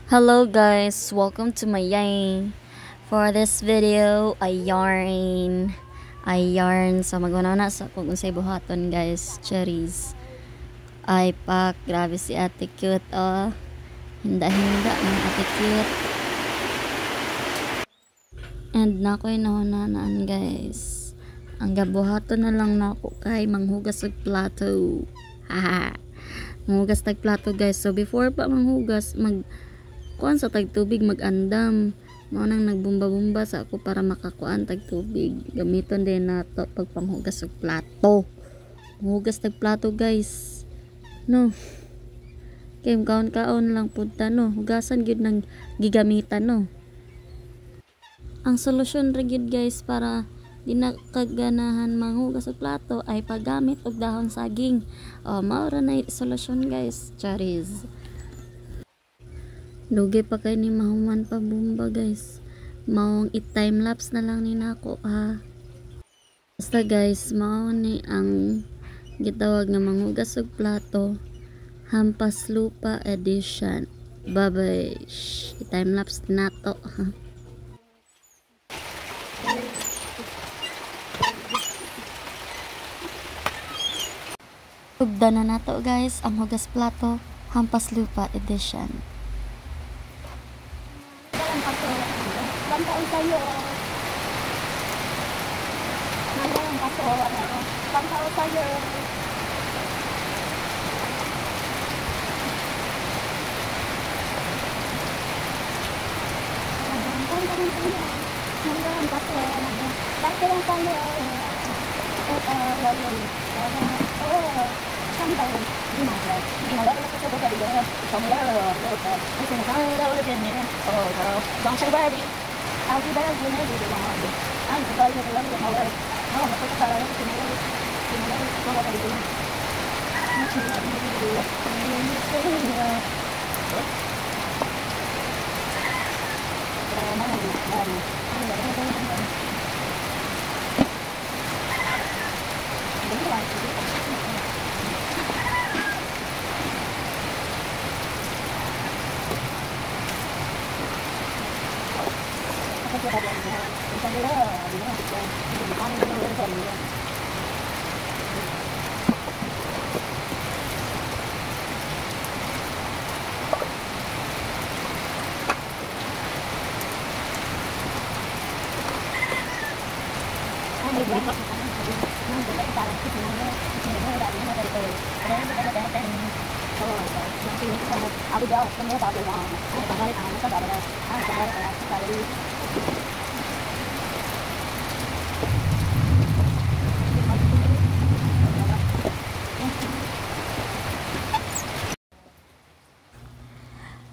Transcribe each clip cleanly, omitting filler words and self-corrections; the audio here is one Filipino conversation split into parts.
Hello guys, welcome to my yang. For this video, I yarn sa maguna sa kung unsay buhaton guys, cherries. Ay pak, grabe si Ate Cute oh. Hinda-hinda ng Ate Cute. And nako'y nahunanaan guys. Ang gabuhaton na lang nako kay manghugas og plato. Haha. Manghugas tag plato guys. So before pa manghugas, kuan sa tagtubig mag-andam mao nang nagbumba-bumba sa ako para makakuan tagtubig gamiton din nato pag panghugas og plato. Hugas tag plato guys no kay kaon lang punta no hugasan gyud ng gigamitan no. Ang solusyon ra gyud guys para di na kaganahan manghugas og plato ay paggamit og dahon saging. Mao ra na solusyon guys, charis. Lugi pa kay ni mahuman pa bumba guys. Maong i-time lapse na lang ni nako ha. Basta guys, mao ni ang gitawag nga manghugas og plato, Hampas Lupa edition. Bye-bye. I-time lapse nato ha. Ugda na nato guys ang hugas plato, Hampas Lupa edition. Bantaon tayo. Ngayon kaso, bantaon tayo. Ngayon kaso, bantaon tayo. Sampai gimana? Gimana kalau kita buka dia? Kamu dah, mungkin kau dah udah ni. Kalau bangsa baru. Aku dah guna di rumah aku. Aku dah guna di rumah aku. Aku nak pergi sana ke sini. Sini kalau ada itu. Macam ni. Mana aku jauh, semua tak boleh. Aku tak boleh, aku tak boleh. Aku tak boleh.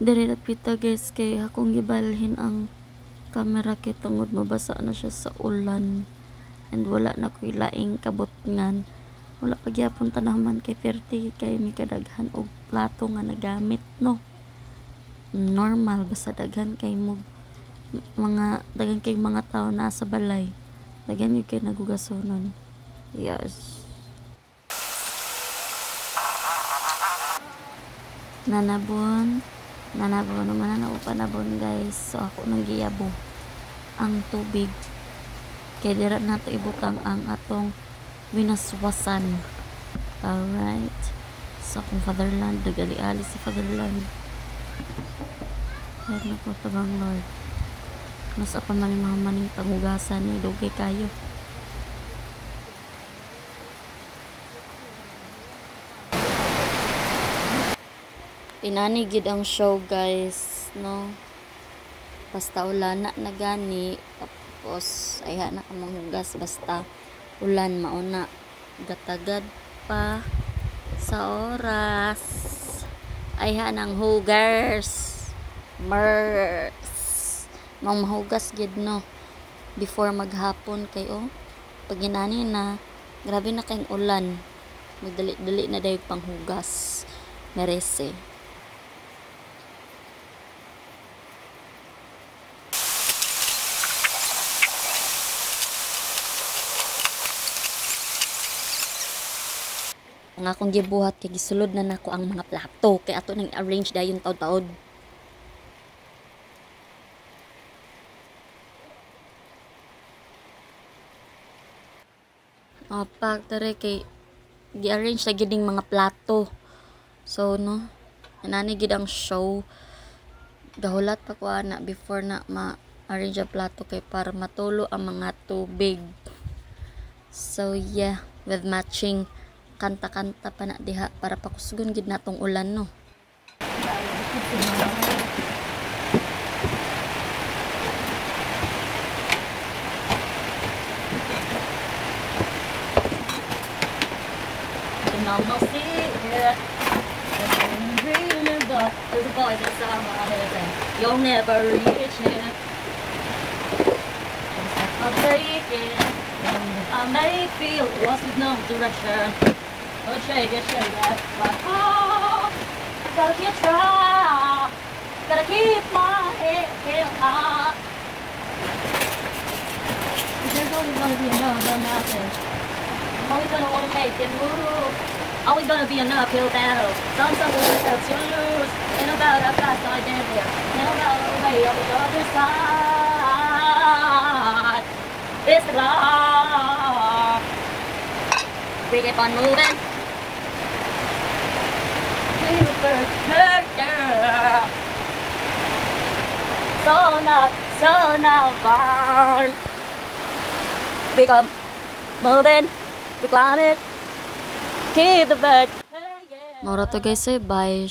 Diri pita guys kay akong gibalhin ang camera kay tungod mabasa na siya sa ulan and wala na ko'y laing kabutngan. Wala pagyapon tanaman kay 30 kay mi kadaghan og plato nga nagamit no. Normal basta daghan kay mga tao nasa balay. Daghan yung kay nagugasonon. Yes. Nanabon naman na upanabon guys. So ako nang giyabo ang tubig kay dira nato ibutang ang atong winaswasan. Alright, so kung fatherland nagali-ali si fatherland kahit na po tabang Lord mas apa maning pangugasan ni dugay kayo. Inani gid ang show guys no, basta ulan na gani tapos ayha na kamong hugas basta ulan mauna gatagad pa sa oras ayha nang hugas mang mahugas gid no before maghapon kay pag inani na grabe na kayong ulan magdali-dali na dayon panghugas merese. Ang akong gibuhat kay gisulod na nako ang mga plato kay ato nang arrange dayon taud-taud. Pag tari kay gi-arrange na giding mga plato. So no, inani gid ang show. Gahulat pa ko ana before na ma-arrange ang plato kay para matulo ang mga tubig. So yeah, with matching kanta-kanta pa na diha para pakusgon gid natong ulan no. Number six, yeah. Remember, there's a boy that's on my head and you'll never reach it. I'm taking, I may feel lost with no direction. Oh, shake it, but oh, gotta keep trying, gotta keep my head high. There's always gonna be another mountain. Always gonna wanna make it move. Always gonna be an uphill battle. Sometimes we'll have to lose. Ain't about how fast I get there. Ain't about the way on the other side. It's the clock. We keep on moving. So now, far. We come moving. We climb it. Keep the bird. Mora to guys bye.